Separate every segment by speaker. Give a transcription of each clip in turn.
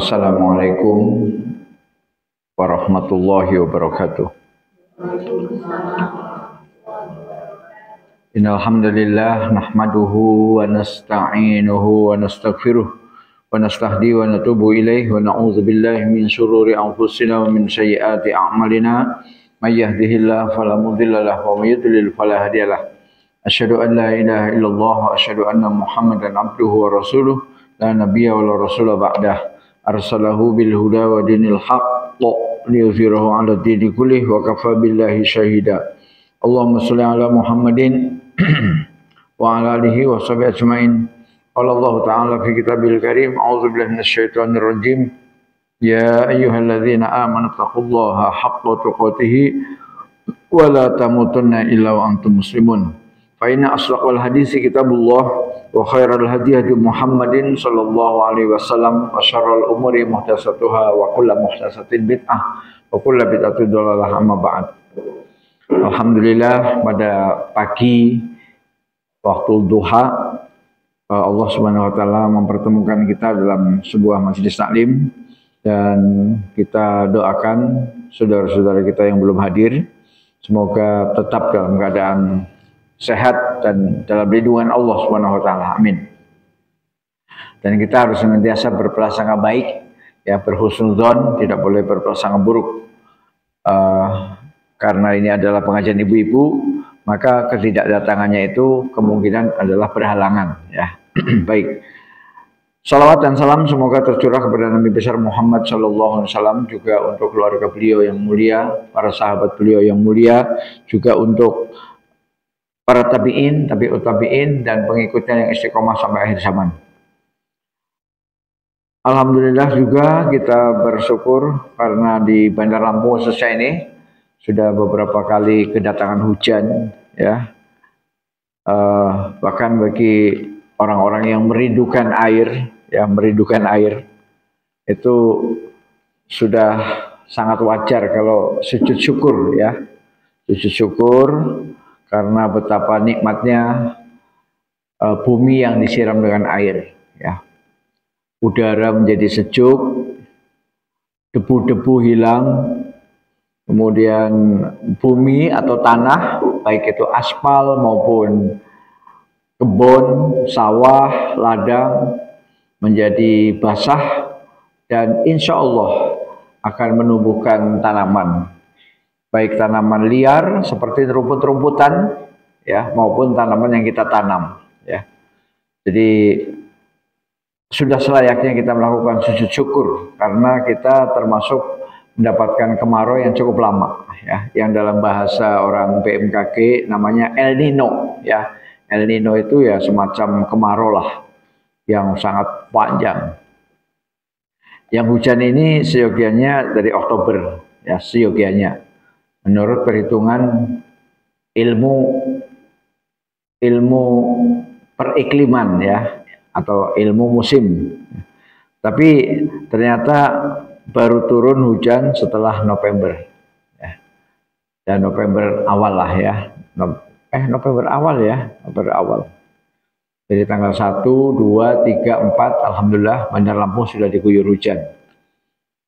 Speaker 1: Assalamualaikum warahmatullahi wabarakatuh. Innal hamdalillah nahmaduhu wa nasta'inuhu wa nastaghfiruh wa nastahdi wa natubu ilaihi wa na'udzu billahi min syururi anfusina wa min sayyiati a'malina may yahdihillahu fala mudilla lahu wa may yudlil fala hadiyalah. Asyhadu an la ilaha illallah wa asyhadu anna Muhammadan abduhu wa rasuluh la nabiyya wa la rasula ba'dah. Arsalahu bil huda wa dinil haqq liyuzhirahu 'ala dini kullih wa kafa billahi syahida. Allahumma shalli ala Muhammadin wa ala alihi wa sahbihi ajmain. Qala Allah ta'ala fi kitabil karim, a'udzu billahi minasyaitonir rajim. Ya ayyuhalladzina amanu taqullaha haqqa tuqatih wa la tamutunna illa wa antum muslimun. Fa inna asdaqal hadisi kitabullah wa khairal hadi hadi Muhammadin sallallahu alaihi wasallam wa syarrul umuri muhdatsatuha wa kullu muhdatsatin bid'ah wa kullu bid'atin dhalalah amma ba'd. Alhamdulillah, pada pagi waktu duha Allah Subhanahu wa taala mempertemukan kita dalam sebuah majelis taklim, dan kita doakan saudara-saudara kita yang belum hadir semoga tetap dalam keadaan sehat dan dalam lindungan Allah Subhanahu wa taala. Amin. Dan kita harus senantiasa berprasangka baik, ya, berhusnudzon, tidak boleh berprasangka buruk. Karena ini adalah pengajian ibu-ibu, maka ketidakdatangannya itu kemungkinan adalah berhalangan, ya. Baik. Salawat dan salam semoga tercurah kepada Nabi besar Muhammad sallallahu alaihi wasallam, juga untuk keluarga beliau yang mulia, para sahabat beliau yang mulia, juga untuk para tabi'in, tabi'ut tabi'in, dan pengikutnya yang istiqomah sampai akhir zaman. Alhamdulillah juga kita bersyukur karena di Bandar Lampung khususnya ini sudah beberapa kali kedatangan hujan, ya. Bahkan bagi orang-orang yang merindukan air, ya, merindukan air, itu sudah sangat wajar kalau sujud syukur, ya. Sujud syukur karena betapa nikmatnya bumi yang disiram dengan air, ya. Udara menjadi sejuk, debu-debu hilang, kemudian bumi atau tanah, baik itu aspal maupun kebun, sawah, ladang, menjadi basah dan insya Allah akan menumbuhkan tanaman, baik tanaman liar seperti rumput-rumputan, ya, maupun tanaman yang kita tanam, ya. Jadi sudah selayaknya kita melakukan sujud syukur karena kita termasuk mendapatkan kemarau yang cukup lama, ya, yang dalam bahasa orang BMKG namanya El Nino, ya. El Nino itu ya semacam kemarau lah yang sangat panjang. Yang hujan ini seyogianya dari Oktober, ya, seyogianya. Menurut perhitungan ilmu perikliman, ya, atau ilmu musim. Tapi ternyata baru turun hujan setelah November, ya. Dan November awal lah, ya. November awal, ya, November awal. Jadi tanggal 1, 2, 3, 4 alhamdulillah Bandar Lampung sudah diguyur hujan.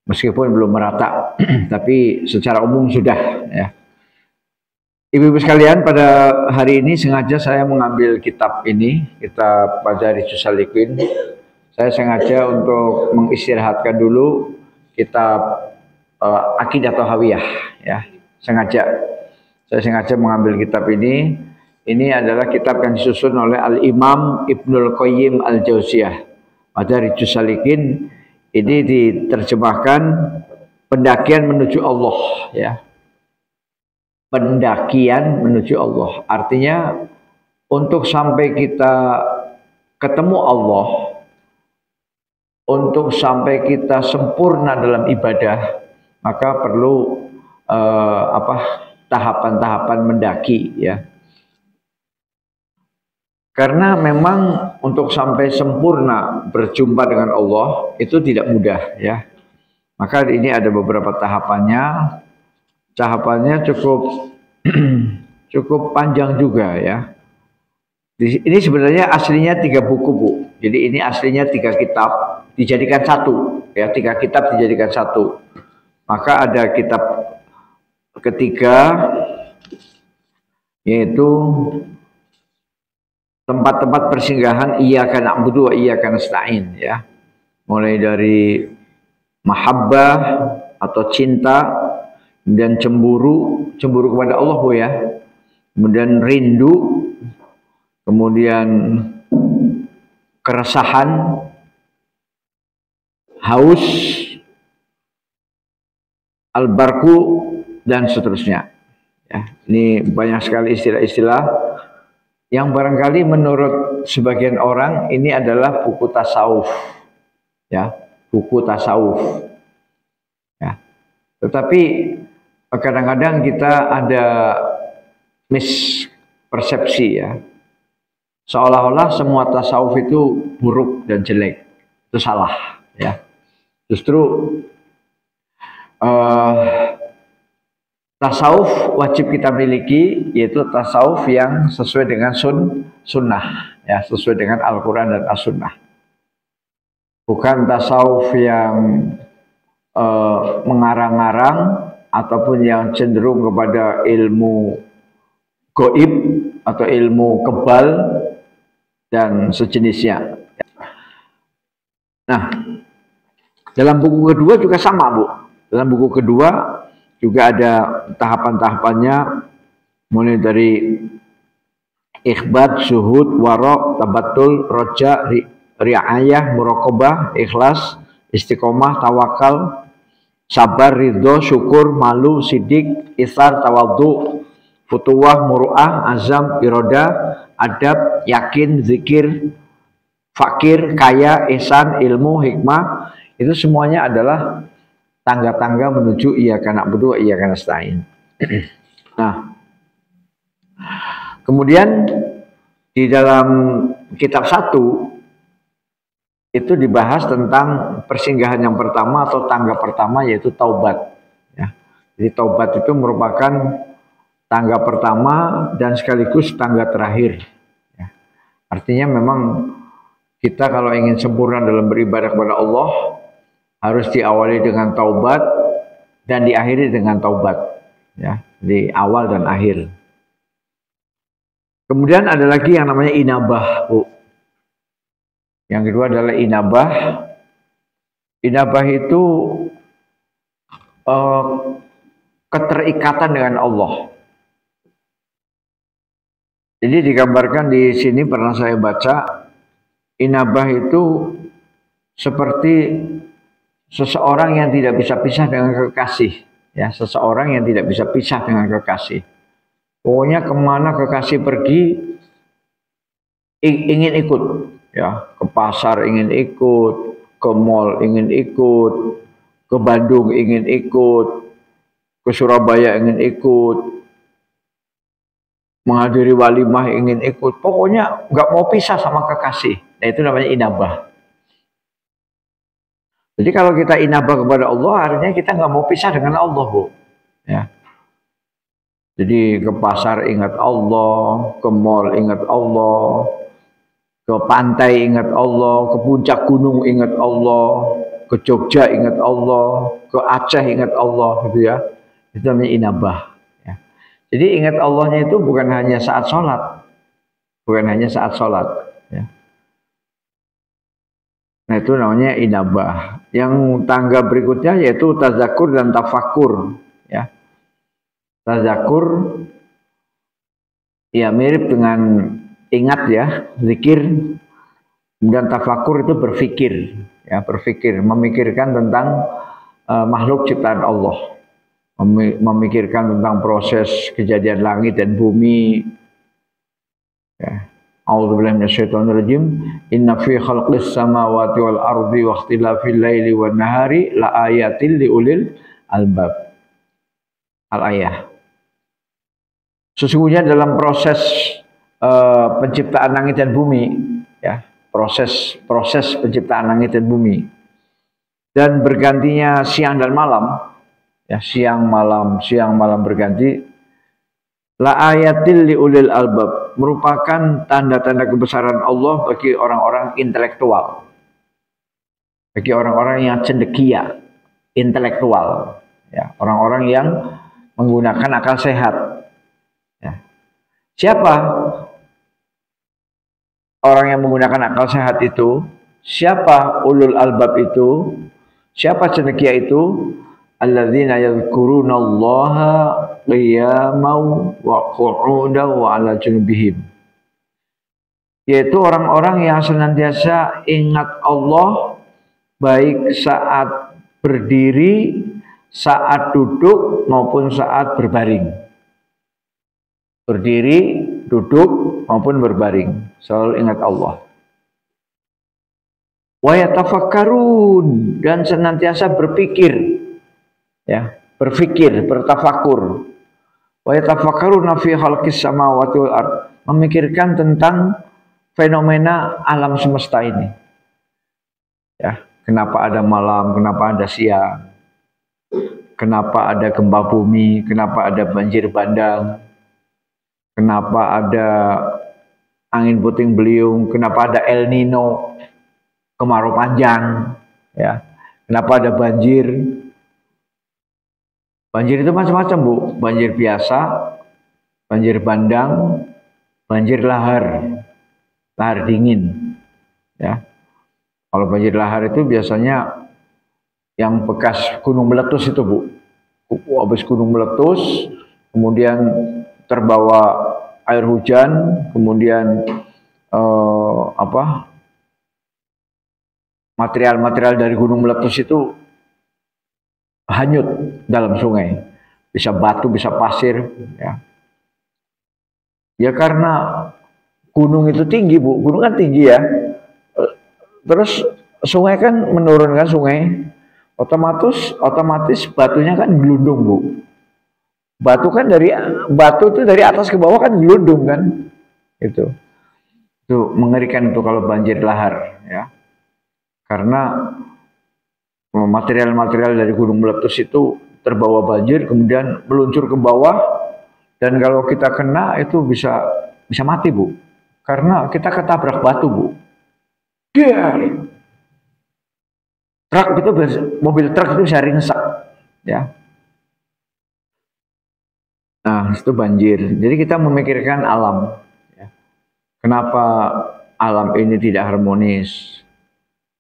Speaker 1: Meskipun belum merata, tapi secara umum sudah, ya. Ibu-ibu sekalian, pada hari ini sengaja saya mengambil kitab ini, kitab Madarijus Salikin. Saya sengaja untuk mengistirahatkan dulu kitab Aqidah Thahawiyah, ya. Saya sengaja mengambil kitab ini. Ini adalah kitab yang disusun oleh Al-Imam Ibnul Qayyim Al-Jauziyah. Madarijus Salikin ini diterjemahkan pendakian menuju Allah, ya. Pendakian menuju Allah. Artinya untuk sampai kita ketemu Allah, untuk sampai kita sempurna dalam ibadah, maka perlu tahapan-tahapan mendaki, ya. Karena memang untuk sampai sempurna berjumpa dengan Allah itu tidak mudah, ya. Maka ini ada beberapa tahapannya. Tahapannya cukup panjang juga, ya. Ini sebenarnya aslinya 3 buku, Bu. Jadi ini aslinya 3 kitab dijadikan satu. ya 3 kitab dijadikan satu. Maka ada kitab ketiga, yaitu tempat-tempat persinggahan iyyaka na'budu wa iyyaka nasta'in, ya. Mulai dari mahabbah atau cinta, kemudian cemburu kepada Allah, Bu, ya. Kemudian rindu, kemudian keresahan, haus, al-barku, dan seterusnya. Ya, ini banyak sekali istilah-istilah yang barangkali menurut sebagian orang ini adalah buku tasawuf, ya, buku tasawuf. Ya. Tetapi kadang-kadang kita ada mispersepsi, ya, seolah-olah semua tasawuf itu buruk dan jelek. Itu salah, ya. Justru tasawuf wajib kita miliki, yaitu tasawuf yang sesuai dengan sunnah, ya, sesuai dengan Al-Quran dan As-Sunnah. Bukan tasawuf yang mengarang-arang ataupun yang cenderung kepada ilmu goib atau ilmu kebal dan sejenisnya. Nah, dalam buku kedua juga sama, Bu. Dalam buku kedua juga ada tahapan-tahapannya, mulai dari ikhbat, syuhud, warok, tabatul, roja, riayah, muraqabah, ikhlas, istiqomah, tawakal, sabar, ridho, syukur, malu, sidik, isar, tawadhu, futuwah, muru'ah, azam, iroda, adab, yakin, zikir, fakir, kaya, ihsan, ilmu, hikmah. Itu semuanya adalah tangga-tangga menuju iyyaka na'budu wa iyyaka nasta'in. Nah, kemudian di dalam kitab 1 itu dibahas tentang persinggahan yang pertama atau tangga pertama, yaitu taubat, ya. Jadi taubat itu merupakan tangga pertama dan sekaligus tangga terakhir, ya. Artinya memang kita kalau ingin sempurna dalam beribadah kepada Allah harus diawali dengan taubat dan diakhiri dengan taubat, ya, di awal dan akhir. Kemudian ada lagi yang namanya inabah, Bu. Yang kedua adalah inabah. Inabah itu keterikatan dengan Allah. Jadi digambarkan di sini, pernah saya baca, inabah itu seperti seseorang yang tidak bisa pisah dengan kekasih, ya, seseorang yang tidak bisa pisah dengan kekasih. Pokoknya kemana kekasih pergi ingin ikut, ya, ke pasar ingin ikut, ke mall ingin ikut, ke Bandung ingin ikut, ke Surabaya ingin ikut, menghadiri walimah ingin ikut. Pokoknya nggak mau pisah sama kekasih. Nah, itu namanya inabah. Jadi kalau kita inabah kepada Allah, artinya kita nggak mau pisah dengan Allah, Bu. Ya. Jadi ke pasar ingat Allah, ke mall ingat Allah, ke pantai ingat Allah, ke puncak gunung ingat Allah, ke Jogja ingat Allah, ke Aceh ingat Allah, gitu, ya. Itu namanya inabah. Ya. Jadi ingat Allahnya itu bukan hanya saat sholat, bukan hanya saat sholat, ya. Nah, itu namanya inabah. Yang tangga berikutnya yaitu tazakur dan tafakur, ya. Tazakur, ya, mirip dengan ingat, ya, zikir. Kemudian tafakur itu berpikir, ya, berpikir, memikirkan tentang makhluk ciptaan Allah, memikirkan tentang proses kejadian langit dan bumi, ya. A'udzubillahi minasyaitonirrajim. Inna fi khalqis samawati wal ardi wa ikhtilafil laili wan nahari la ayatil liulil albab. Al-ayah. Sesungguhnya dalam proses penciptaan langit dan bumi, ya, proses penciptaan langit dan bumi, dan bergantinya siang dan malam, ya, siang malam berganti, la ayatil liulil albab, merupakan tanda-tanda kebesaran Allah bagi orang-orang intelektual. bagi orang-orang yang cendekia, intelektual, ya, orang-orang yang menggunakan akal sehat. Ya. Siapa orang yang menggunakan akal sehat itu? Siapa ulul albab itu? Siapa cendekia itu? Alladzina yadhkurunallaha qiyaman wa qu'udan wa 'ala junubihim. Yaitu orang-orang yang senantiasa ingat Allah baik saat berdiri, saat duduk maupun saat berbaring. Berdiri, duduk maupun berbaring, selalu ingat Allah. Wa yatafakkarun, dan senantiasa berpikir, ya, berpikir, bertafakur. Wa yatafakkaruna fi khalqis samawati wal ard, memikirkan tentang fenomena alam semesta ini. Ya, kenapa ada malam, kenapa ada siang, kenapa ada gempa bumi, kenapa ada banjir bandang, kenapa ada angin puting beliung, kenapa ada El Nino, kemarau panjang, ya, kenapa ada banjir. Banjir itu macam-macam, Bu. Banjir biasa, banjir bandang, banjir lahar, lahar dingin, ya. Kalau banjir lahar itu biasanya yang bekas gunung meletus itu, Bu. Habis gunung meletus, kemudian terbawa air hujan, kemudian material-material dari gunung meletus itu hanyut dalam sungai. Bisa batu, bisa pasir, ya. Ya karena gunung itu tinggi, Bu. Gunung kan tinggi, ya. Terus sungai kan menurunkan sungai, otomatis batunya kan gelundung, Bu. Batu itu dari atas ke bawah kan gelundung kan, itu mengerikan itu kalau banjir lahar, ya, karena material-material dari gunung meletus itu terbawa banjir kemudian meluncur ke bawah, dan kalau kita kena itu bisa mati, Bu, karena kita ketabrak batu, Bu. Truk itu, mobil truk itu bisa ringsek, ya. Nah, itu banjir. Jadi kita memikirkan alam, ya. Kenapa alam ini tidak harmonis?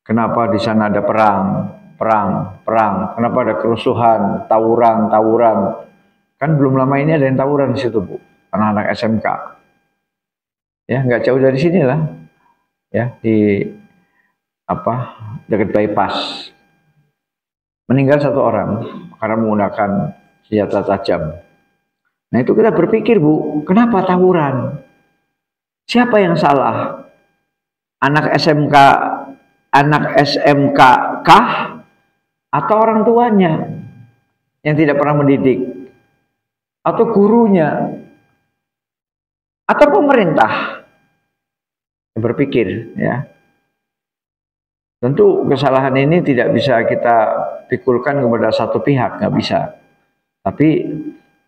Speaker 1: Kenapa di sana ada perang? Kenapa ada kerusuhan, tawuran? Kan belum lama ini ada yang tawuran di situ, Bu. Anak-anak SMK. Ya, nggak jauh dari sini lah. Ya, di dekat bypass. Meninggal 1 orang karena menggunakan senjata tajam. Nah, itu kita berpikir, Bu, kenapa tawuran? Siapa yang salah? Anak SMK kah? Atau orang tuanya yang tidak pernah mendidik? Atau gurunya? Atau pemerintah? Berpikir, ya. Tentu kesalahan ini tidak bisa kita pikulkan kepada satu pihak, nggak bisa. Tapi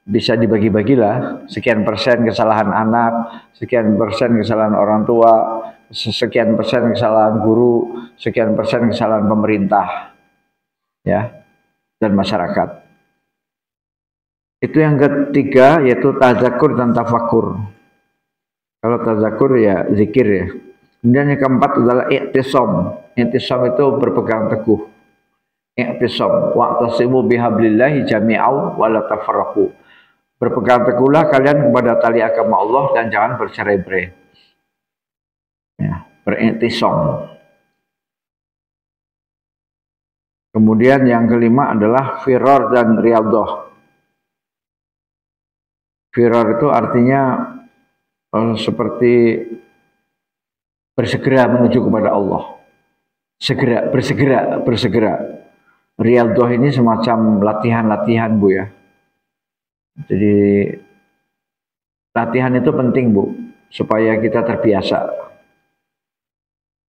Speaker 1: bisa dibagi-bagilah, sekian persen kesalahan anak, sekian persen kesalahan orang tua, sekian persen kesalahan guru, sekian persen kesalahan pemerintah, ya, dan masyarakat. Itu yang ketiga, yaitu tazakur dan tafakur. Kalau tazakur ya zikir, ya. Kemudian yang keempat adalah i'tisam. I'tisam itu berpegang teguh. I'tisam wa'tasimu bihablillahi jami'au wa la tafarraqu. Berpegang teguhlah kalian kepada tali agama Allah dan jangan bercerai-berai. Ya, beriktisam. Kemudian yang kelima adalah firar dan riyadhah. Firar itu artinya seperti bersegera menuju kepada Allah. Bersegera. Riyadhah ini semacam latihan-latihan, Bu, ya. Jadi latihan itu penting, Bu, supaya kita terbiasa.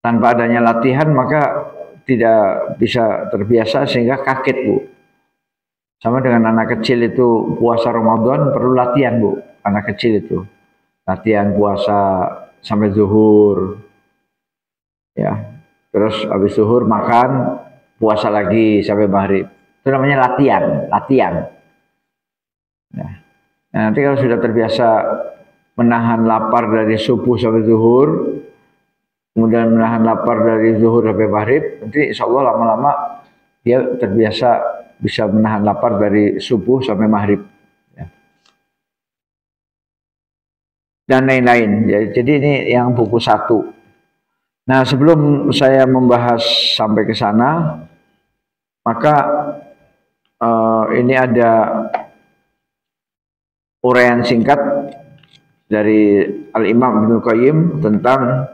Speaker 1: Tanpa adanya latihan maka tidak bisa terbiasa sehingga kaget, Bu. Sama dengan anak kecil itu puasa Ramadan perlu latihan, Bu. Anak kecil itu latihan puasa sampai zuhur, ya. Terus habis zuhur makan, puasa lagi sampai maghrib. Itu namanya latihan. Nah, nanti kalau sudah terbiasa menahan lapar dari subuh sampai zuhur, kemudian menahan lapar dari zuhur sampai maghrib, nanti insya Allah lama-lama dia terbiasa bisa menahan lapar dari subuh sampai maghrib. Ya. Dan lain-lain. Jadi ini yang buku 1. Nah, sebelum saya membahas sampai ke sana, maka ini ada uraian singkat dari Al-Imam Ibnu Qayyim tentang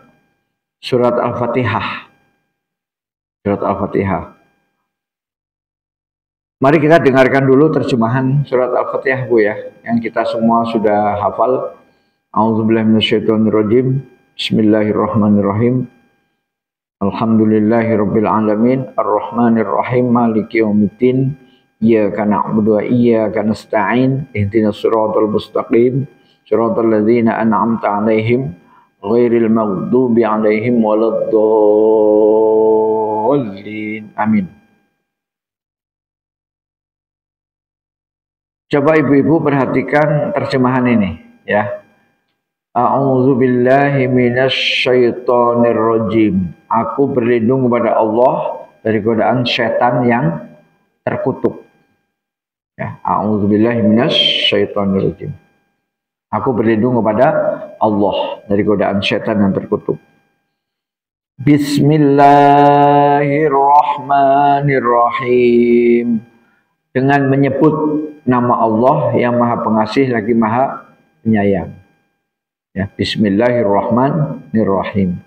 Speaker 1: surat Al-Fatihah. Surat Al-Fatihah. Mari kita dengarkan dulu terjemahan surat Al-Fatihah, Bu, ya, yang kita semua sudah hafal. A'udzubillahi minasyaitonirrajim. Bismillahirrahmanirrahim. Alhamdulillahirabbil alamin, arrahmanir rahim, maliki yaumiddin. Iyyaka na'budu wa iyyaka nasta'in. Ihdinas siratal mustaqim. Siratal ladzina an'amta 'alaihim ghairil maghdubi 'alaihim waladdallin. Amin. Coba ibu-ibu perhatikan terjemahan ini, ya. A'udzu billahi minasyaitonir rajim. Aku berlindung kepada Allah dari godaan setan yang terkutuk. Ya, a'udzu billahi minasyaitonir rajim. Aku berlindung kepada Allah dari godaan setan yang terkutuk. Bismillahirrahmanirrahim. Dengan menyebut nama Allah yang Maha Pengasih lagi Maha Penyayang. Ya, Bismillahirrahmanirrahim.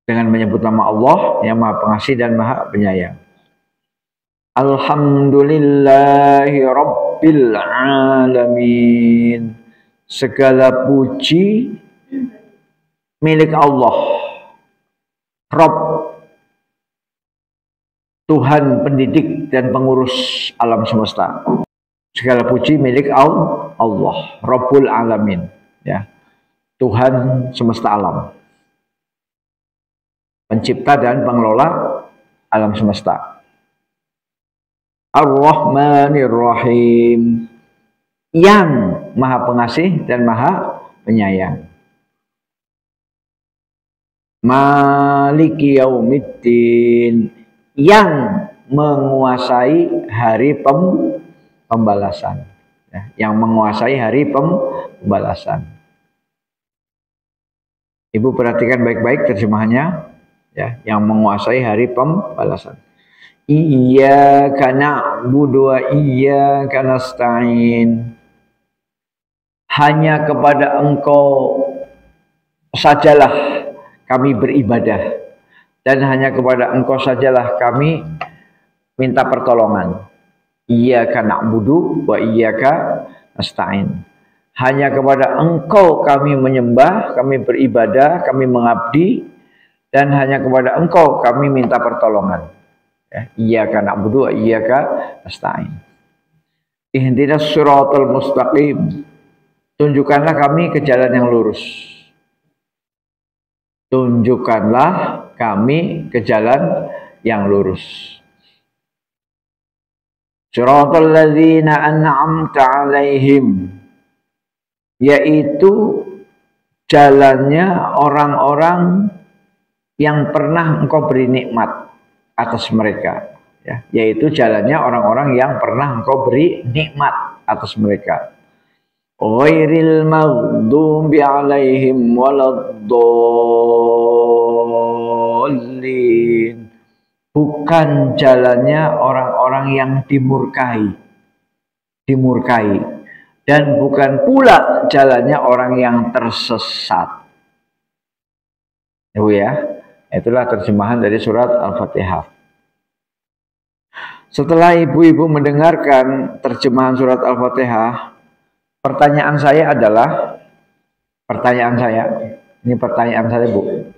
Speaker 1: Dengan menyebut nama Allah yang Maha Pengasih dan Maha Penyayang. Alhamdulillahi Rabbil Alamin. Segala puji milik Allah, Rabb, Tuhan pendidik dan pengurus alam semesta. Segala puji milik Allah, Rabbul Alamin, ya, Tuhan semesta alam, pencipta dan pengelola alam semesta. Ar-Rahmanir Rahim, yang Maha Pengasih dan Maha Penyayang. Maliki Yaumiddin, yang menguasai hari pembalasan, ya, yang menguasai hari pembalasan. Ibu perhatikan baik-baik terjemahannya, ya, yang menguasai hari pembalasan. Iyyaka na'budu wa iyyaka nasta'in. Hanya kepada Engkau sajalah kami beribadah, dan hanya kepada Engkau sajalah kami minta pertolongan. Iyyaka na'budu wa iyyaka nasta'in. Hanya kepada Engkau kami menyembah, kami beribadah, kami mengabdi, dan hanya kepada Engkau kami minta pertolongan. Ya, iyyaka na'budu wa iyyaka nasta'in. Ihdinas siratal mustaqim. Tunjukkanlah kami ke jalan yang lurus. Tunjukkanlah kami ke jalan yang lurus. Siratal ladzina an'amta 'alaihim, yaitu jalannya orang-orang yang pernah Engkau beri nikmat atas mereka, ya, yaitu jalannya orang-orang yang pernah Engkau beri nikmat atas mereka. Ghairil maghdubi 'alaihim waladdallin. Bukan jalannya orang-orang yang dimurkai, dan bukan pula jalannya orang yang tersesat. Ya, itulah terjemahan dari surat Al-Fatihah. Setelah ibu-ibu mendengarkan terjemahan surat Al-Fatihah, pertanyaan saya, Bu.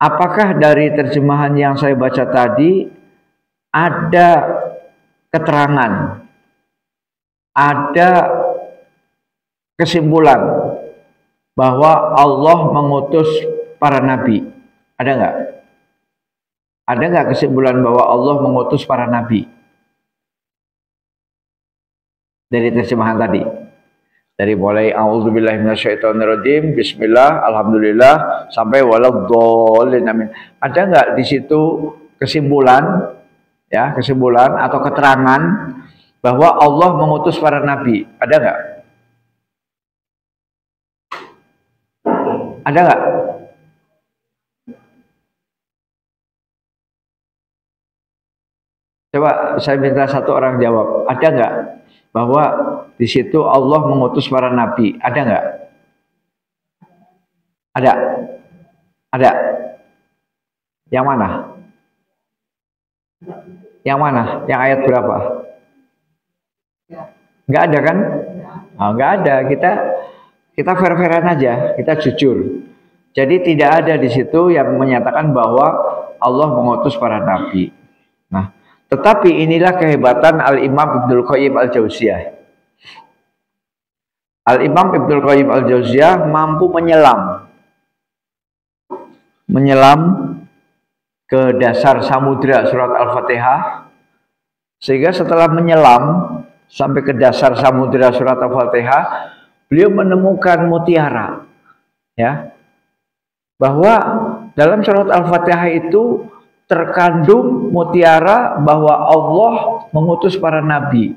Speaker 1: Apakah dari terjemahan yang saya baca tadi ada keterangan, ada kesimpulan bahwa Allah mengutus para nabi? Ada nggak? Ada nggak kesimpulan bahwa Allah mengutus para nabi dari terjemahan tadi? Dari mulai a'udzubillahi minasyaitonirrajim, bismillah, alhamdulillah, sampai waladhdallin, amin. Ada nggak di situ kesimpulan, ya, kesimpulan atau keterangan bahwa Allah mengutus para nabi? Ada nggak? Ada nggak? Coba saya minta satu orang jawab. Ada nggak bahwa di situ Allah mengutus para nabi? Ada nggak? Ada. Ada. Yang mana? Yang mana? Yang ayat berapa? Nggak ada kan? Oh, nggak ada. Kita fair-fairan aja. Kita jujur. Jadi tidak ada di situ yang menyatakan bahwa Allah mengutus para nabi. Nah, tetapi inilah kehebatan Al-Imam Ibnul Qayyim Al-Jauziyah. Al-Imam Ibnul Qayyim Al-Jauziyah mampu menyelam ke dasar samudra surat Al-Fatihah, sehingga setelah menyelam sampai ke dasar samudra surat Al-Fatihah, beliau menemukan mutiara, ya, bahwa dalam surat Al-Fatihah itu terkandung mutiara bahwa Allah mengutus para nabi.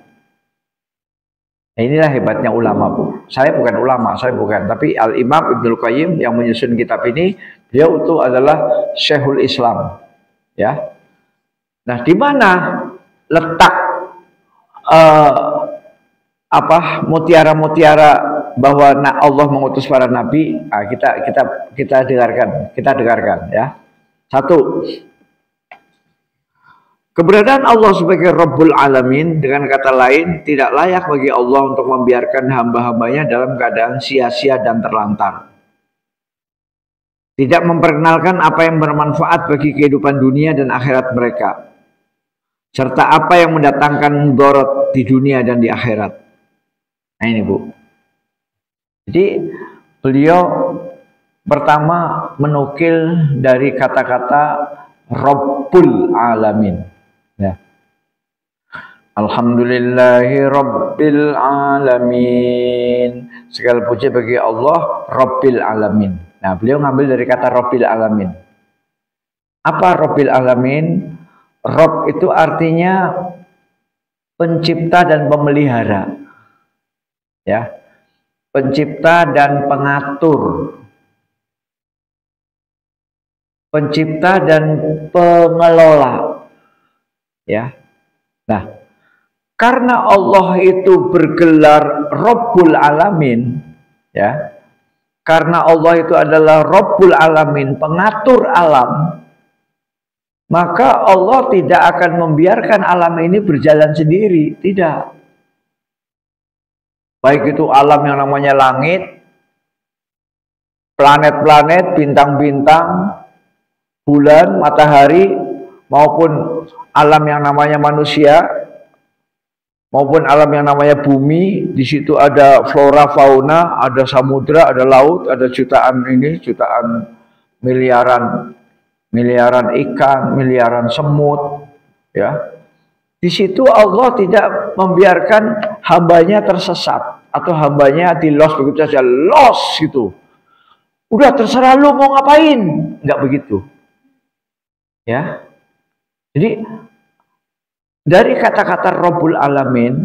Speaker 1: Nah, inilah hebatnya ulama, Bu. Saya bukan ulama, tapi Al-Imam Ibnul Qayyim yang menyusun kitab ini, beliau itu adalah Syekhul Islam, ya. Nah, di mana letak mutiara-mutiara bahwa Allah mengutus para nabi? Nah, kita dengarkan, ya. Satu, keberadaan Allah sebagai Rabbul Alamin, dengan kata lain, tidak layak bagi Allah untuk membiarkan hamba-hambanya dalam keadaan sia-sia dan terlantar. Tidak memperkenalkan apa yang bermanfaat bagi kehidupan dunia dan akhirat mereka, serta apa yang mendatangkan mudarat di dunia dan di akhirat. Nah ini, Bu. Jadi beliau pertama menukil dari kata-kata Rabbul Alamin. Ya. Alhamdulillahi Rabbil Alamin. Segala puji bagi Allah Rabbil Alamin. Nah, beliau ngambil dari kata Rabbil Alamin. Apa Rabbil Alamin? Rabb itu artinya pencipta dan pemelihara. Ya. Pencipta dan pengatur. Pencipta dan pengelola. Ya. Nah, karena Allah itu bergelar Rabbul Alamin, ya. Karena Allah itu adalah Rabbul Alamin, pengatur alam, maka Allah tidak akan membiarkan alam ini berjalan sendiri, tidak. Baik itu alam yang namanya langit, planet-planet, bintang-bintang, bulan, matahari, maupun alam yang namanya manusia, maupun alam yang namanya bumi. Di situ ada flora, fauna, ada samudra, ada laut, ada jutaan miliaran ikan, miliaran semut, ya. Di situ Allah tidak membiarkan hambanya tersesat atau hambanya di los begitu saja, los gitu. Udah terserah lu mau ngapain, nggak begitu, ya. Jadi dari kata-kata Rabbul Alamin,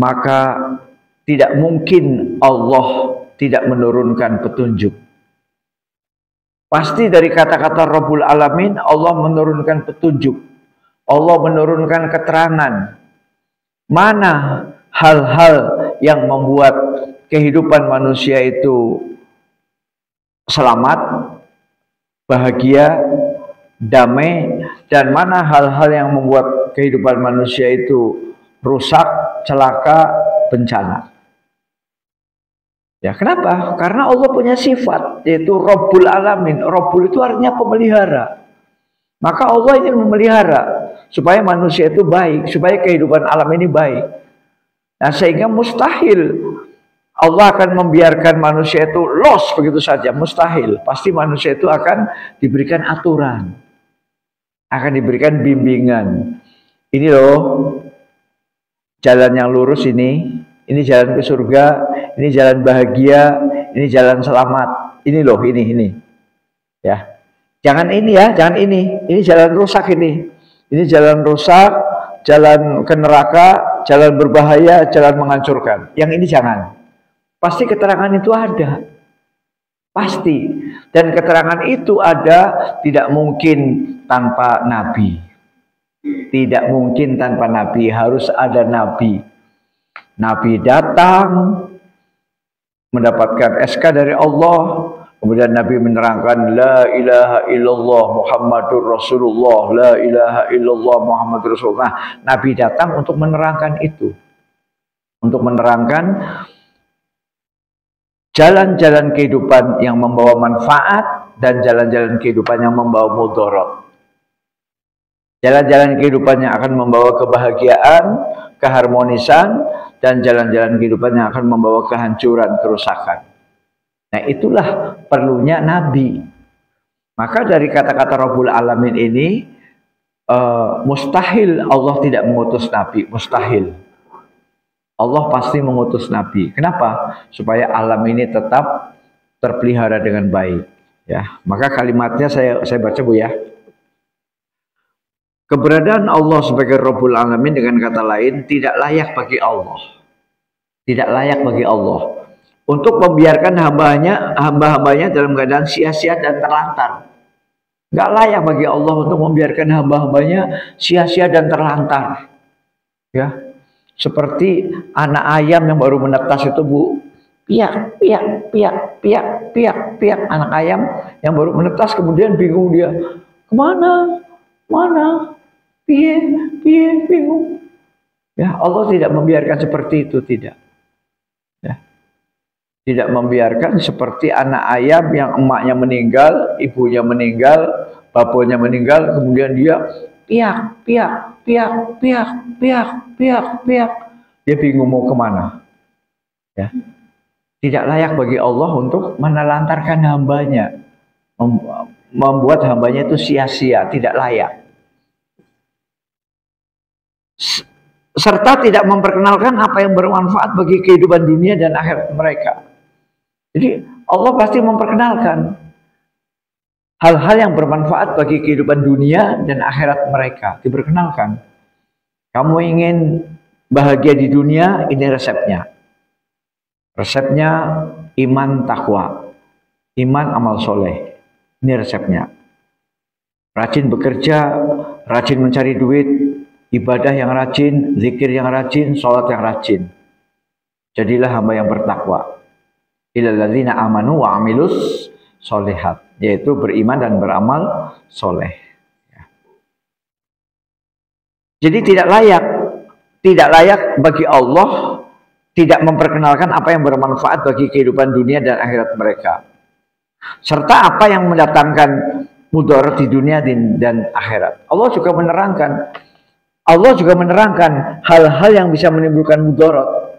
Speaker 1: maka tidak mungkin Allah tidak menurunkan petunjuk. Pasti dari kata-kata Rabbul Alamin, Allah menurunkan petunjuk. Allah menurunkan keterangan. Mana hal-hal yang membuat kehidupan manusia itu selamat, bahagia, damai, dan mana hal-hal yang membuat kehidupan manusia itu rusak, celaka, bencana. Ya, kenapa? Karena Allah punya sifat, yaitu Rabbul Alamin. Rabbul itu artinya pemelihara. Maka Allah ingin memelihara supaya manusia itu baik, supaya kehidupan alam ini baik. Nah, sehingga mustahil Allah akan membiarkan manusia itu los begitu saja, mustahil. Pasti manusia itu akan diberikan aturan. akan diberikan bimbingan. Ini loh jalan yang lurus ini jalan ke surga, ini jalan bahagia, ini jalan selamat. Ini loh, ini. Ya. Jangan ini ya, jangan ini. Ini jalan rusak ini. Ini jalan rusak, jalan ke neraka, jalan berbahaya, jalan menghancurkan. Yang ini jangan. Pasti keterangan itu ada. Pasti. Dan keterangan itu ada, tidak mungkin tanpa nabi. Tidak mungkin tanpa nabi, harus ada nabi. Nabi datang mendapatkan SK dari Allah, kemudian Nabi menerangkan la ilaha illallah Muhammadur Rasulullah, la ilaha illallah Muhammadur Rasulullah. Nabi datang untuk menerangkan itu, untuk menerangkan jalan-jalan kehidupan yang membawa manfaat dan jalan-jalan kehidupan yang membawa mudarat. Jalan-jalan kehidupan yang akan membawa kebahagiaan, keharmonisan, dan jalan-jalan kehidupan yang akan membawa kehancuran, kerusakan. Nah, itulah perlunya Nabi. Maka dari kata-kata Rabbul Alamin ini, mustahil Allah tidak mengutus Nabi. Mustahil. Allah pasti mengutus Nabi. Kenapa? Supaya alam ini tetap terpelihara dengan baik. Ya, maka kalimatnya saya baca Bu ya. Keberadaan Allah sebagai Rabbul Alamin dengan kata lain tidak layak bagi Allah. Tidak layak bagi Allah untuk membiarkan hamba-hambanya dalam keadaan sia-sia dan terlantar. Nggak layak bagi Allah untuk membiarkan hamba-hambanya sia-sia dan terlantar. Ya, seperti anak ayam yang baru menetas itu Bu, piak, anak ayam yang baru menetas kemudian bingung dia, kemana, mana, piye, bingung. Ya, Allah tidak membiarkan seperti itu, tidak. Ya. Tidak membiarkan seperti anak ayam yang emaknya meninggal, ibunya meninggal, bapaknya meninggal, kemudian dia piak. Dia bingung mau kemana. Ya. Tidak layak bagi Allah untuk menelantarkan hambanya, membuat hambanya itu sia-sia, tidak layak. Serta tidak memperkenalkan apa yang bermanfaat bagi kehidupan dunia dan akhirat mereka. Jadi Allah pasti memperkenalkan hal-hal yang bermanfaat bagi kehidupan dunia dan akhirat mereka. Diperkenalkan. Kamu ingin bahagia di dunia, ini resepnya. Resepnya iman takwa, iman amal soleh. Ini resepnya. Rajin bekerja, rajin mencari duit, ibadah yang rajin, zikir yang rajin, sholat yang rajin. Jadilah hamba yang bertakwa. Illal ladzina amanu wa amilus sholihat, yaitu beriman dan beramal soleh. Ya. Jadi tidak layak bagi Allah tidak memperkenalkan apa yang bermanfaat bagi kehidupan dunia dan akhirat mereka, serta apa yang mendatangkan mudarat di dunia dan akhirat. Allah juga menerangkan hal-hal yang bisa menimbulkan mudarat.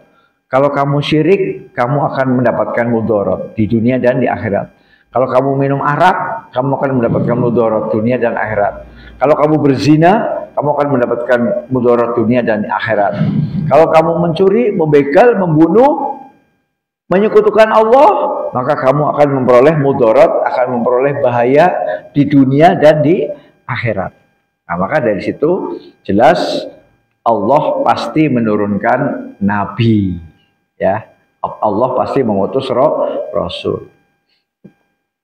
Speaker 1: Kalau kamu syirik, kamu akan mendapatkan mudarat di dunia dan di akhirat. Kalau kamu minum arak, kamu akan mendapatkan mudarat dunia dan akhirat. Kalau kamu berzina, kamu akan mendapatkan mudarat dunia dan akhirat. Kalau kamu mencuri, membegal, membunuh, menyekutukan Allah, maka kamu akan memperoleh mudarat, akan memperoleh bahaya di dunia dan di akhirat. Nah, maka dari situ jelas Allah pasti menurunkan nabi. Ya, Allah pasti mengutus Rasul.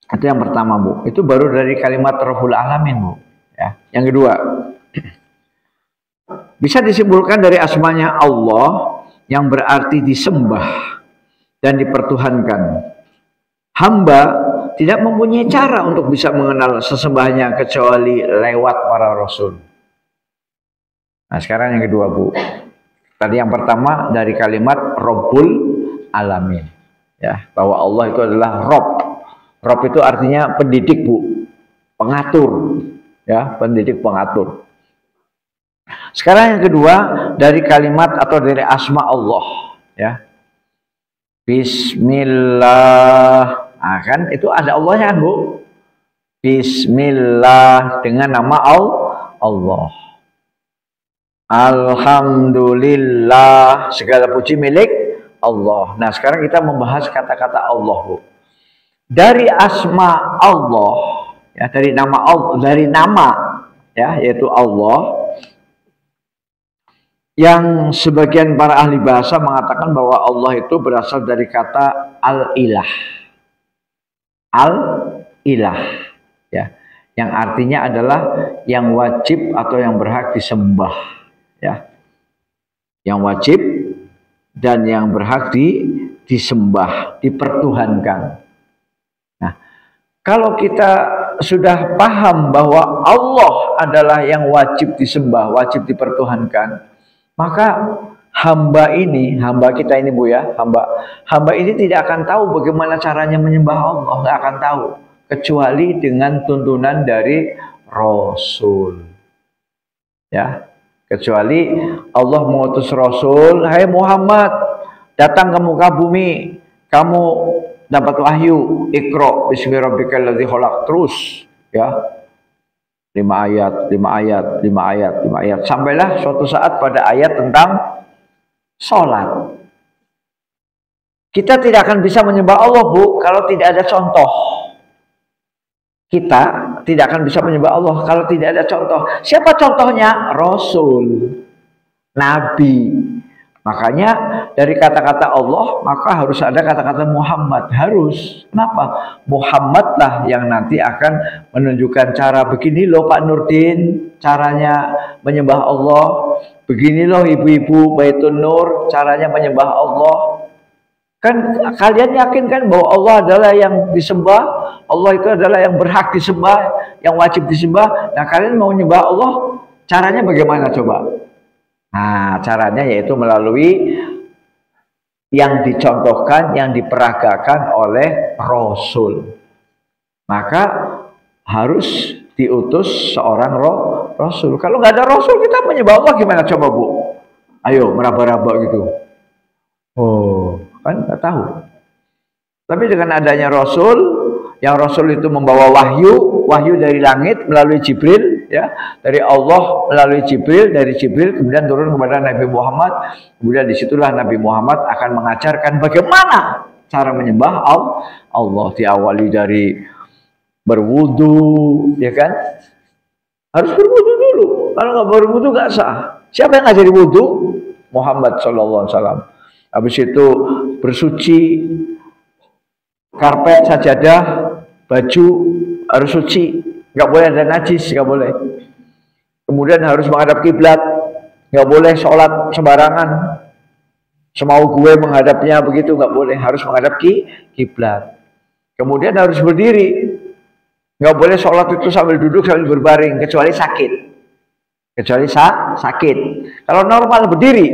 Speaker 1: Itu yang pertama Bu. Itu baru dari kalimat Rabbul Alamin Bu. Ya. Yang kedua, bisa disimpulkan dari asmanya Allah yang berarti disembah dan dipertuhankan. Hamba tidak mempunyai cara untuk bisa mengenal sesembahnya kecuali lewat para Rasul. Nah sekarang yang kedua Bu. Tadi yang pertama dari kalimat Rabbul Alamin, ya, bahwa Allah itu adalah Rabb. Rabb itu artinya pendidik Bu, pengatur, ya, pendidik pengatur. Sekarang yang kedua dari kalimat atau dari asma Allah, ya, Bismillah. Nah, kan itu ada Allahnya kan Bu. Bismillah dengan nama Allah. Alhamdulillah, segala puji milik Allah. Nah, sekarang kita membahas kata-kata Allah, Bu. Dari asma Allah, ya, dari nama Allah, ya, yaitu Allah, yang sebagian para ahli bahasa mengatakan bahwa Allah itu berasal dari kata al-ilah. Al-ilah, ya, yang artinya adalah yang wajib atau yang berhak disembah, ya, yang wajib dan yang berhak disembah, dipertuhankan. Nah, kalau kita sudah paham bahwa Allah adalah yang wajib disembah, wajib dipertuhankan, maka hamba kita ini, Bu, ya, hamba ini tidak akan tahu bagaimana caranya menyembah Allah, nggak akan tahu, kecuali dengan tuntunan dari Rasul, ya, kecuali Allah mengutus Rasul, hai Muhammad, datang ke muka bumi, kamu dapat wahyu, Iqra bismi rabbikal ladzi khalaq, terus, ya, 5 ayat, sampailah suatu saat pada ayat tentang sholat. Kita tidak akan bisa menyembah Allah, Bu, kalau tidak ada contoh. Kita tidak akan bisa menyembah Allah kalau tidak ada contoh. Siapa contohnya? Rasul, Nabi. Makanya dari kata-kata Allah, maka harus ada kata-kata Muhammad. Harus. Kenapa? Muhammadlah yang nanti akan menunjukkan cara. Begini loh Pak Nurdin, caranya menyembah Allah. Begini loh ibu-ibu Baitun Nur, caranya menyembah Allah. Kan kalian yakin kan bahwa Allah adalah yang disembah? Allah itu adalah yang berhak disembah, yang wajib disembah. Nah, kalian mau menyembah Allah, caranya bagaimana coba? Nah, caranya yaitu melalui yang dicontohkan, yang diperagakan oleh Rasul. Maka harus diutus seorang Rasul. Kalau nggak ada Rasul, kita menyembah Allah gimana coba, Bu? Ayo, meraba-raba gitu. Oh, kan nggak tahu. Tapi dengan adanya Rasul, yang Rasul itu membawa wahyu dari langit melalui Jibril, ya, dari Allah melalui Jibril, dari Jibril kemudian turun kepada Nabi Muhammad. Kemudian disitulah Nabi Muhammad akan mengajarkan bagaimana cara menyembah Allah. Diawali dari berwudu, ya kan? Harus berwudu dulu. Kalau nggak berwudu nggak sah. Siapa yang ngajari wudu? Muhammad SAW. Habis itu bersuci, karpet, sajadah, baju harus suci, nggak boleh ada najis, nggak boleh. Kemudian harus menghadap kiblat, nggak boleh sholat sembarangan, semau gue menghadapnya begitu, nggak boleh, harus menghadap kiblat. Kemudian harus berdiri, nggak boleh sholat itu sambil duduk sambil berbaring, kecuali sakit, sakit. Kalau normal berdiri,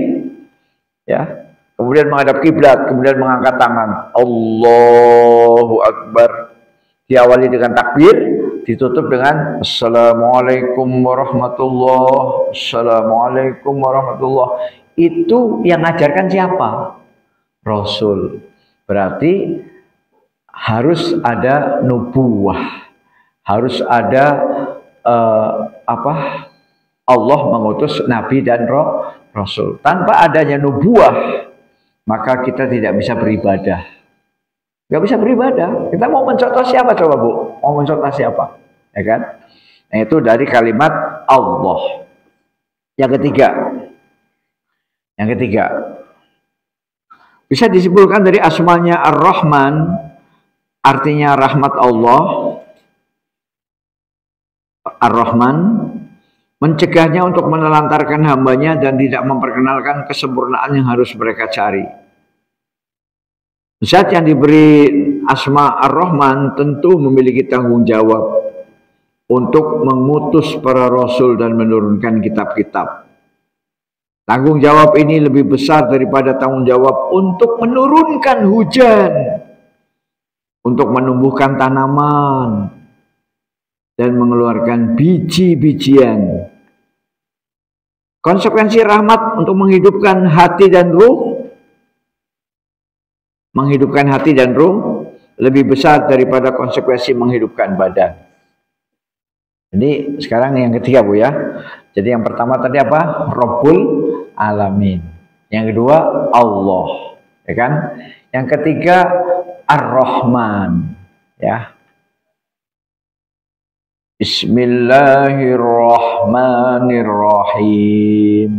Speaker 1: ya. Kemudian menghadap kiblat, kemudian mengangkat tangan, Allahu Akbar. Diawali dengan takbir, ditutup dengan Assalamualaikum warahmatullahi, Assalamualaikum warahmatullahi. Itu yang ngajarkan siapa? Rasul. Berarti harus ada nubuwah, harus ada Allah mengutus Nabi dan Rasul. Tanpa adanya nubuwah, maka kita tidak bisa beribadah. Nggak bisa beribadah. Kita mau mencontoh siapa coba, Bu? Mau mencontoh siapa? Ya kan? Nah, itu dari kalimat Allah. Yang ketiga, bisa disimpulkan dari asmanya Ar-Rahman, artinya rahmat Allah. Ar-Rahman, mencegahnya untuk menelantarkan hambanya dan tidak memperkenalkan kesempurnaan yang harus mereka cari. Zat yang diberi asma Ar-Rahman tentu memiliki tanggung jawab untuk mengutus para rasul dan menurunkan kitab-kitab. Tanggung jawab ini lebih besar daripada tanggung jawab untuk menurunkan hujan, untuk menumbuhkan tanaman, dan mengeluarkan biji-bijian. Konsekuensi rahmat untuk menghidupkan hati dan ruh, lebih besar daripada konsekuensi menghidupkan badan. Jadi sekarang yang ketiga Bu ya. Jadi yang pertama tadi apa? Rabbul Alamin. Yang kedua Allah, ya kan? Yang ketiga Ar-Rahman, ya. Bismillahirrahmanirrahim.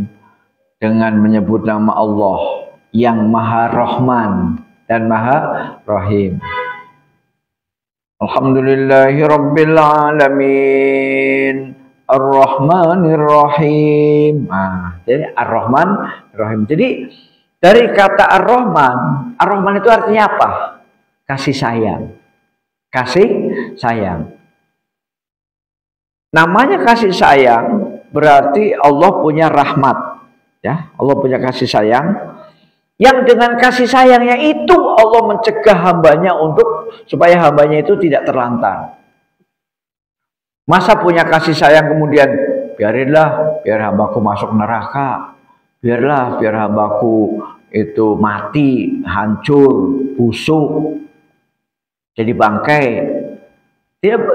Speaker 1: Dengan menyebut nama Allah yang Maha Rahman dan Maha Rahim. Alhamdulillahi Rabbil Alamin Ar-Rahmanir Rahim. Nah, jadi Ar-Rahman Rahim. Jadi dari kata Ar-Rahman, Ar-Rahman itu artinya apa? Kasih sayang. Kasih sayang. Namanya kasih sayang berarti Allah punya rahmat. Ya, Allah punya kasih sayang. Yang dengan kasih sayangnya itu Allah mencegah hambanya supaya hambanya itu tidak terlantar. Masa punya kasih sayang kemudian biarinlah biar hambaku masuk neraka, biar hambaku itu mati, hancur, busuk, jadi bangkai.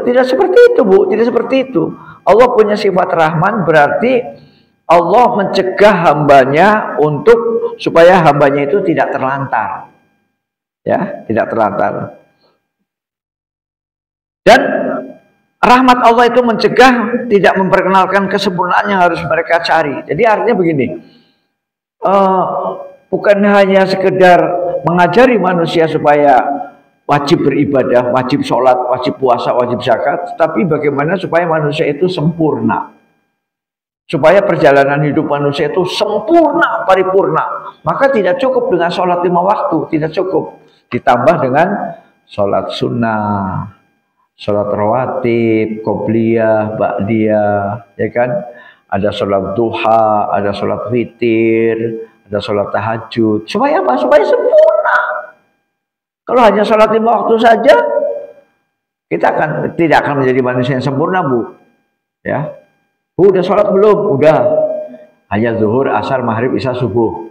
Speaker 1: Tidak seperti itu Bu, tidak seperti itu. Allah punya sifat Rahman berarti Allah mencegah hambanya supaya hambanya itu tidak terlantar. Ya, tidak terlantar. Dan rahmat Allah itu mencegah tidak memperkenalkan kesempurnaan yang harus mereka cari. Jadi artinya begini, bukan hanya sekedar mengajari manusia supaya wajib beribadah, wajib sholat, wajib puasa, wajib zakat, tapi bagaimana supaya manusia itu sempurna. Supaya perjalanan hidup manusia itu sempurna, paripurna. Maka tidak cukup dengan sholat 5 waktu, tidak cukup. Ditambah dengan sholat sunnah, sholat rawatib, qobliyah, ba'diyah, ya kan? Ada sholat duha, ada sholat witir, ada sholat tahajud. Supaya apa? Supaya sempurna. Kalau hanya sholat 5 waktu saja, kita tidak akan menjadi manusia yang sempurna, Bu. Ya. Bu, udah sholat belum? Udah. Hanya zuhur, asar, maghrib, isya, subuh.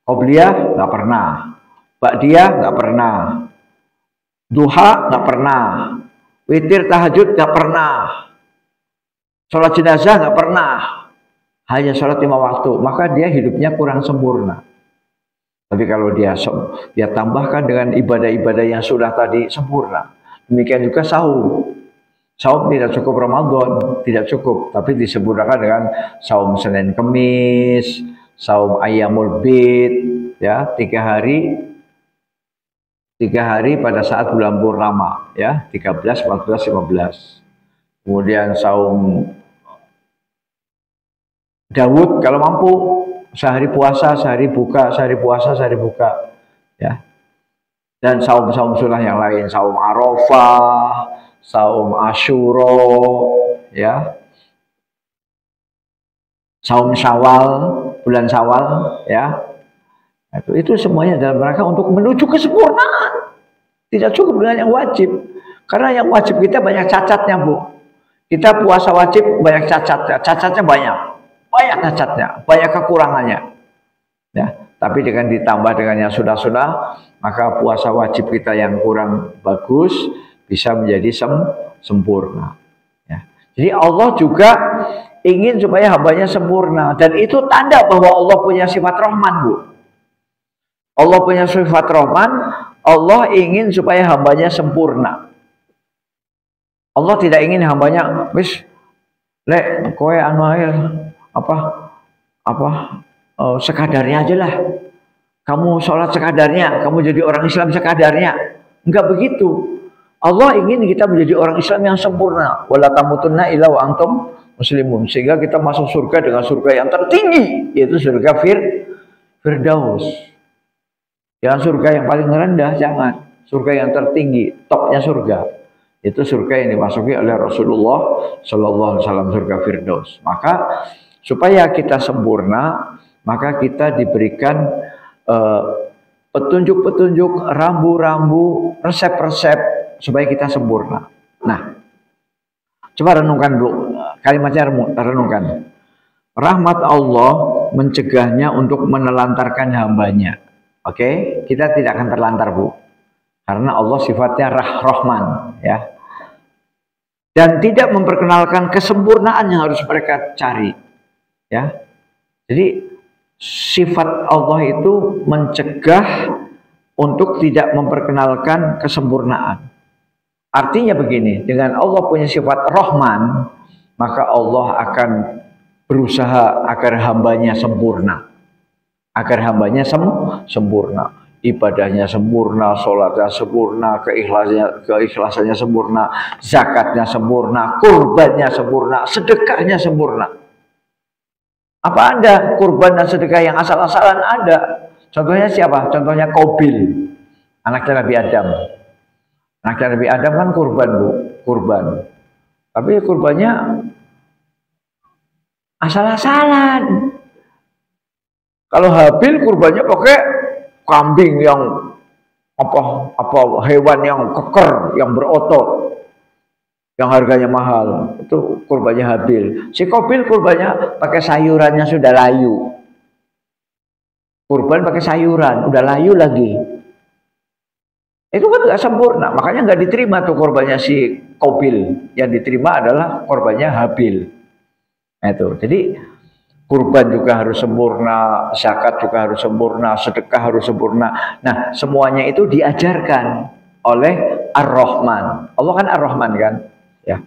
Speaker 1: Qobliyah nggak pernah. Ba'diyah nggak pernah. Duha nggak pernah. Witir, tahajud nggak pernah. Sholat jenazah nggak pernah. Hanya sholat 5 waktu. Maka dia hidupnya kurang sempurna. Tapi kalau dia tambahkan dengan ibadah-ibadah yang sudah tadi sempurna. Demikian juga saum. Saum tidak cukup Ramadan, tidak cukup, tapi disempurnakan dengan saum Senin Kemis, saum Ayyamul Bid, ya, 3 hari pada saat bulan purnama, ya, 13, 14, 15. Kemudian saum Daud kalau mampu sehari puasa, sehari buka, sehari puasa, sehari buka, ya. Dan saum-saum sunnah yang lain, saum Arafah, saum Asyura, ya, saum Syawal, bulan Syawal, ya, itu semuanya dalam rangka untuk menuju kesempurnaan. Tidak cukup dengan yang wajib, karena yang wajib kita banyak cacatnya, Bu. Kita puasa wajib banyak cacatnya banyak cacatnya, banyak kekurangannya, ya. Tapi dengan ditambah dengan yang sudah, maka puasa wajib kita yang kurang bagus bisa menjadi sempurna. Ya. Jadi Allah juga ingin supaya hambanya sempurna. Dan itu tanda bahwa Allah punya sifat Rahman, Bu. Allah punya sifat Rahman, Allah ingin supaya hambanya sempurna. Allah tidak ingin hambanya, wis, lek kowe anu sekadarnya aja lah. Kamu sholat sekadarnya, kamu jadi orang Islam sekadarnya. Enggak begitu. Allah ingin kita menjadi orang Islam yang sempurna. Wala tamutunna illa wa antum muslimun. Sehingga kita masuk surga dengan surga yang tertinggi, yaitu surga Firdaus. Jangan surga yang paling rendah, jangan. Surga yang tertinggi, topnya surga. Itu surga yang dimasuki oleh Rasulullah Sallallahu Alaihi Wasallam, surga Firdaus. Maka supaya kita sempurna, maka kita diberikan petunjuk-petunjuk, rambu-rambu, resep-resep supaya kita sempurna. Nah, coba renungkan dulu, kalimatnya renungkan. Rahmat Allah mencegahnya untuk menelantarkan hambanya. Oke, kita tidak akan terlantar, Bu. Karena Allah sifatnya Rahman, ya. dan tidak memperkenalkan kesempurnaan yang harus mereka cari. Ya, jadi sifat Allah itu mencegah untuk tidak memperkenalkan kesempurnaan. Artinya begini, dengan Allah punya sifat Rahman, maka Allah akan berusaha agar hambanya sempurna. Agar hambanya sempurna. Ibadahnya sempurna, sholatnya sempurna, keikhlasannya sempurna, zakatnya sempurna, kurbannya sempurna, sedekahnya sempurna. Apa ada kurban dan sedekah yang asal-asalan? Ada. Contohnya siapa? Contohnya Qabil, anaknya Nabi Adam. Anaknya Nabi Adam kan kurban, Bu, kurban. Tapi kurbannya asal-asalan. Kalau Habil kurbannya pakai kambing yang apa hewan yang keker, yang berotot, yang harganya mahal. Itu kurbannya Habil. Si Qabil kurbannya pakai sayurannya sudah layu. Kurban pakai sayuran, udah layu lagi. Itu kan nggak sempurna, makanya nggak diterima tuh korbannya si Qabil. Yang diterima adalah korbannya Habil. Nah, itu. Jadi kurban juga harus sempurna, zakat juga harus sempurna, sedekah harus sempurna. Nah, semuanya itu diajarkan oleh Ar-Rahman. Allah kan Ar-Rahman kan? Ya.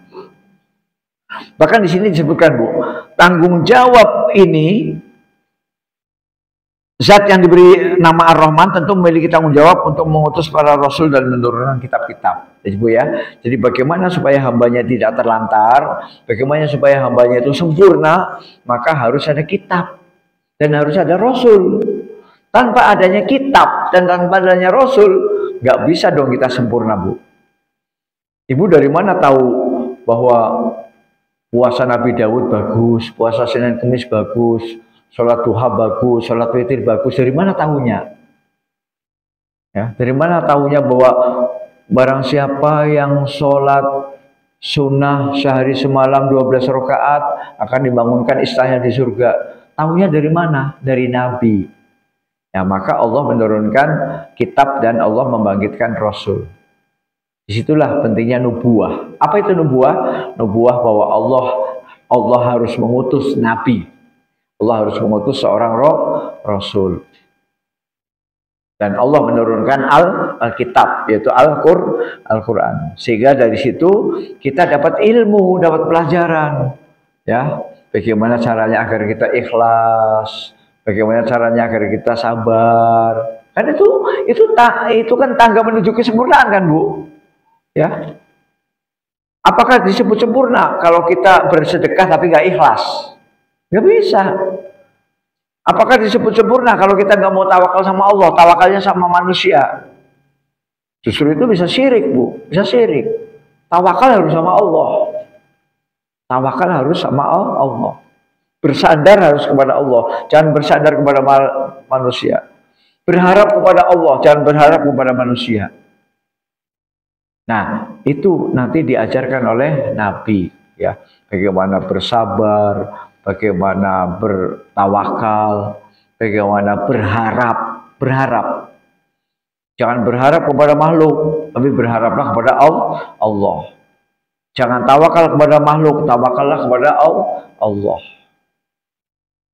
Speaker 1: Bahkan di sini disebutkan, Bu, tanggung jawab ini, zat yang diberi nama Ar-Rahman tentu memiliki tanggung jawab untuk mengutus para rasul dan menurunkan kitab-kitab. Jadi, Bu, ya. Jadi bagaimana supaya hambanya tidak terlantar, bagaimana supaya hambanya itu sempurna, maka harus ada kitab dan harus ada rasul. Tanpa adanya kitab dan tanpa adanya rasul, nggak bisa dong kita sempurna, Bu. Ibu dari mana tahu bahwa puasa Nabi Daud bagus, puasa Senin Kemis bagus, sholat duha bagus, sholat witir bagus? Dari mana tahunya? Ya, dari mana tahunya bahwa barang siapa yang sholat sunnah sehari semalam 12 rakaat akan dibangunkan istana di surga? Tahunya dari mana? Dari Nabi. Ya, maka Allah menurunkan kitab dan Allah membangkitkan Rasul. Disitulah pentingnya nubuah. Apa itu nubuah? Nubuah bahwa Allah harus mengutus Nabi. Allah harus mengutus seorang Rasul. Dan Allah menurunkan Alkitab, yaitu Al-Quran. Sehingga dari situ kita dapat ilmu, dapat pelajaran. Ya, bagaimana caranya agar kita ikhlas, bagaimana caranya agar kita sabar. Kan itu kan tangga menuju kesempurnaan kan, Bu? Ya. Apakah disebut sempurna kalau kita bersedekah tapi nggak ikhlas? Nggak bisa. Apakah disebut sempurna kalau kita nggak mau tawakal sama Allah, tawakalnya sama manusia? Justru itu bisa syirik, Bu. Bisa syirik. Tawakal harus sama Allah. Tawakal harus sama Allah. Bersandar harus kepada Allah. Jangan bersandar kepada manusia. Berharap kepada Allah, jangan berharap kepada manusia. Nah, itu nanti diajarkan oleh Nabi, ya. Bagaimana bersabar, bagaimana bertawakal, bagaimana berharap. Jangan berharap kepada makhluk, tapi berharaplah kepada Allah. Jangan tawakal kepada makhluk, tawakallah kepada Allah.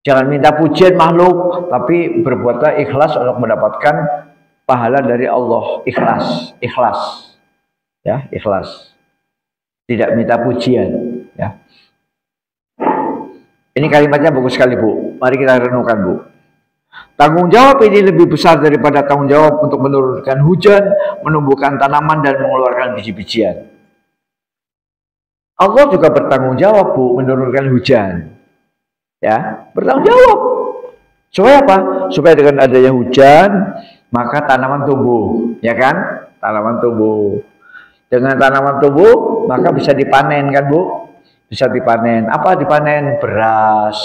Speaker 1: Jangan minta pujian makhluk, tapi berbuatlah ikhlas untuk mendapatkan pahala dari Allah. Ikhlas. Ya, ikhlas. Tidak minta pujian, ya. Ini kalimatnya bagus sekali, Bu. Mari kita renungkan, Bu. Tanggung jawab ini lebih besar daripada tanggung jawab untuk menurunkan hujan, menumbuhkan tanaman, dan mengeluarkan biji-bijian. Allah juga bertanggung jawab, Bu, menurunkan hujan. Ya, bertanggung jawab. Supaya apa? Supaya dengan adanya hujan, maka tanaman tumbuh, ya kan? Tanaman tumbuh. Dengan tanaman tumbuh, maka bisa dipanen kan, Bu? Bisa dipanen. Apa dipanen? Beras,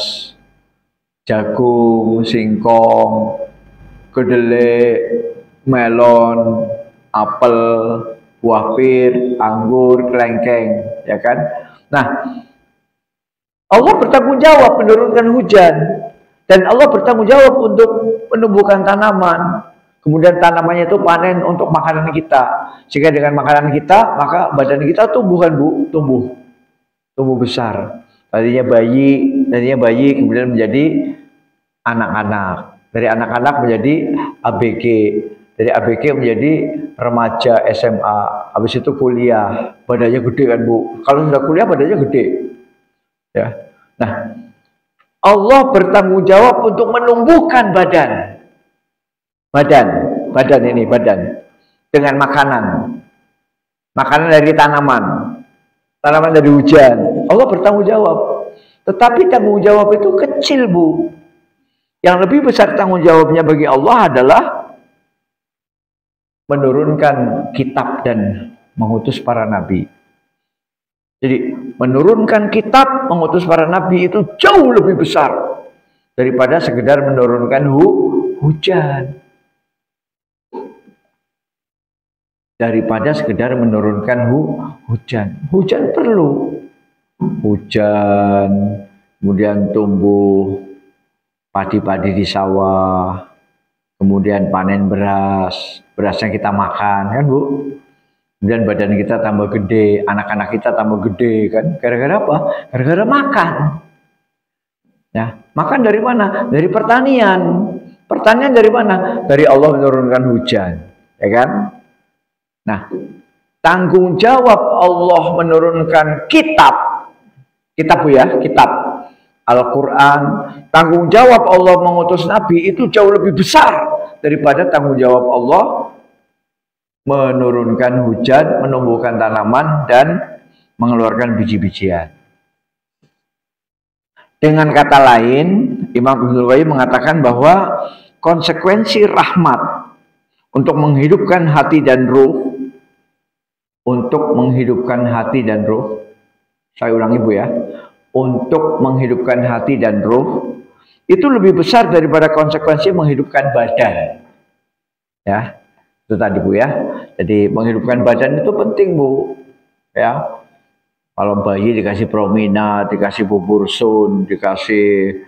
Speaker 1: jagung, singkong, kedelai, melon, apel, buah pir, anggur, kelengkeng, ya kan? Nah, Allah bertanggung jawab menurunkan hujan, dan Allah bertanggung jawab untuk menumbuhkan tanaman. Kemudian tanamannya itu panen untuk makanan kita. Sehingga dengan makanan kita, maka badan kita tumbuh kan Bu, tumbuh besar. Tadinya bayi kemudian menjadi anak-anak. Dari anak-anak menjadi ABG. Dari ABG menjadi remaja SMA. Habis itu kuliah. Badannya gede kan Bu. Kalau sudah kuliah badannya gede. Ya. Nah, Allah bertanggung jawab untuk menumbuhkan badan. Badan dengan makanan. Makanan dari tanaman dari hujan. Allah bertanggung jawab. Tetapi tanggung jawab itu kecil Bu. Yang lebih besar tanggung jawabnya bagi Allah adalah menurunkan kitab dan mengutus para nabi. Jadi menurunkan kitab, mengutus para nabi itu jauh lebih besar daripada sekedar menurunkan hujan. Daripada sekedar menurunkan hujan. Hujan perlu. Hujan, kemudian tumbuh padi-padi di sawah, kemudian panen beras yang kita makan kan Bu. Kemudian badan kita tambah gede, anak-anak kita tambah gede kan. Gara-gara apa? Gara-gara makan. Ya, makan dari mana? Dari pertanian. Pertanian dari mana? Dari Allah menurunkan hujan, ya kan? Nah, tanggung jawab Allah menurunkan kitab Bu ya, kitab Al-Quran. Tanggung jawab Allah mengutus Nabi itu jauh lebih besar daripada tanggung jawab Allah menurunkan hujan, menumbuhkan tanaman, dan mengeluarkan biji-bijian. Dengan kata lain, Imam Ibnul Qayyim mengatakan bahwa konsekuensi rahmat untuk menghidupkan hati dan ruh, saya ulangi Bu ya, untuk menghidupkan hati dan ruh itu lebih besar daripada konsekuensi menghidupkan badan. Ya, itu tadi Bu ya. Jadi menghidupkan badan itu penting Bu. Ya, kalau bayi dikasih promina, dikasih bubur sun, dikasih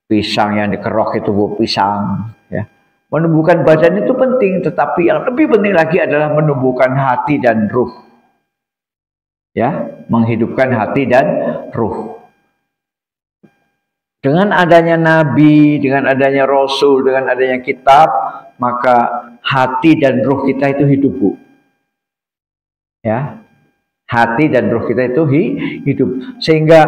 Speaker 1: pisang yang dikerok itu Bu, pisang. Ya, menumbuhkan badan itu penting, tetapi yang lebih penting lagi adalah menumbuhkan hati dan ruh. Ya, menghidupkan hati dan ruh. Dengan adanya Nabi, dengan adanya Rasul, dengan adanya kitab, maka hati dan ruh kita itu hidup Bu. Ya, hati dan ruh kita itu hidup. Sehingga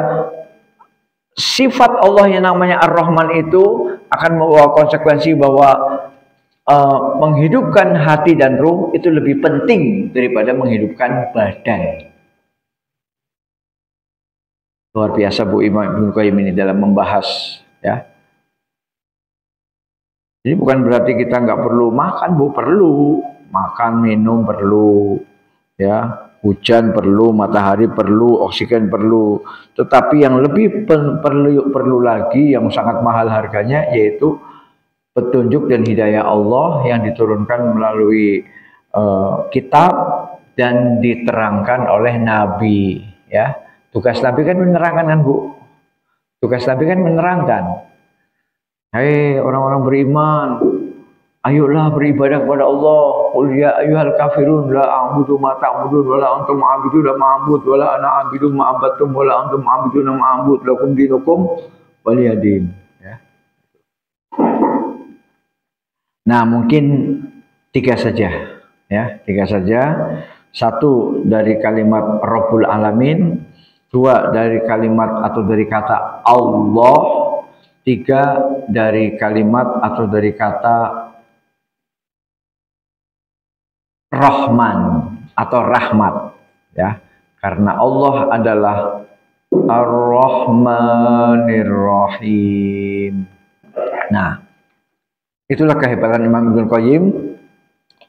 Speaker 1: sifat Allah yang namanya Ar-Rahman itu akan membawa konsekuensi bahwa menghidupkan hati dan ruh itu lebih penting daripada menghidupkan badan. Luar biasa Bu Imam Ibnul Qayyim ini dalam membahas ya. Jadi bukan berarti kita nggak perlu makan Bu, perlu makan, minum perlu, ya, hujan perlu, matahari perlu, oksigen perlu. Tetapi yang lebih perlu lagi, yang sangat mahal harganya, yaitu petunjuk dan hidayah Allah yang diturunkan melalui kitab dan diterangkan oleh Nabi. Ya, tugas Nabi kan menerangkan kan Bu. Tugas Nabi kan menerangkan. Hei orang-orang beriman, ayolah beribadah kepada Allah. Qul ya ayyuhal kafirun la a'budu ma ta'budun wa la antum a'buduna ma a'bud wa la ana a'budu ma abattum wa la antum a'buduna ma a'bud lakum dinukum waliyadin. Ya. Nah, mungkin tiga saja ya, tiga saja. Satu dari kalimat Rabbul Alamin, dua dari kalimat atau dari kata Allah, tiga dari kalimat atau dari kata Rahman atau rahmat ya, karena Allah adalah Ar-Rahmanir Rahim. Nah, itulah kehebatan Imam Ibnul Qayyim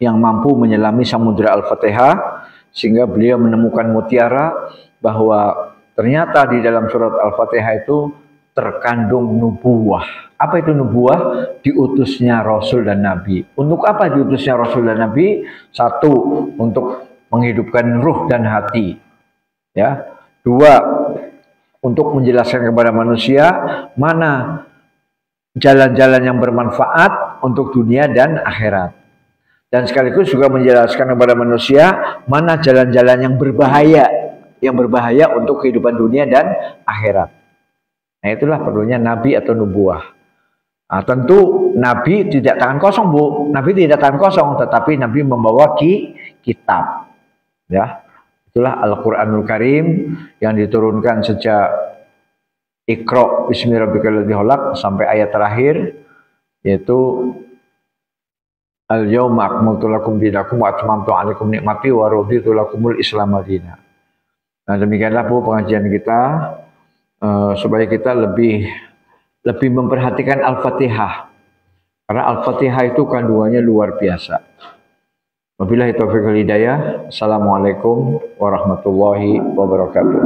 Speaker 1: yang mampu menyelami samudra Al-Fatihah sehingga beliau menemukan mutiara bahwa ternyata di dalam surat Al-Fatihah itu terkandung nubuwah. Apa itu nubuwah? Diutusnya Rasul dan Nabi. Untuk apa diutusnya Rasul dan Nabi? Satu, untuk menghidupkan ruh dan hati. Ya. Dua, untuk menjelaskan kepada manusia mana jalan-jalan yang bermanfaat untuk dunia dan akhirat. dan sekaligus juga menjelaskan kepada manusia mana jalan-jalan yang berbahaya untuk kehidupan dunia dan akhirat. Nah, itulah perlunya nabi atau nubuah. Nah, tentu nabi tidak tangan kosong, Bu. Nabi tidak tangan kosong, tetapi nabi membawa kitab. Ya. Itulah Al-Qur'anul Karim yang diturunkan sejak Iqra bismi rabbikal ladzi khalaq sampai ayat terakhir, yaitu Al-yawma akmaltu lakum dinakum wa atmamtu 'alaikum ni'mati wa raditu lakumul Islam madina. Nah, demikianlah Bu pengajian kita, supaya kita lebih memperhatikan Al-Fatihah. Karena Al-Fatihah itu kandungannya luar biasa. Wabillahi taufiq wal hidayah. Assalamualaikum warahmatullahi wabarakatuh.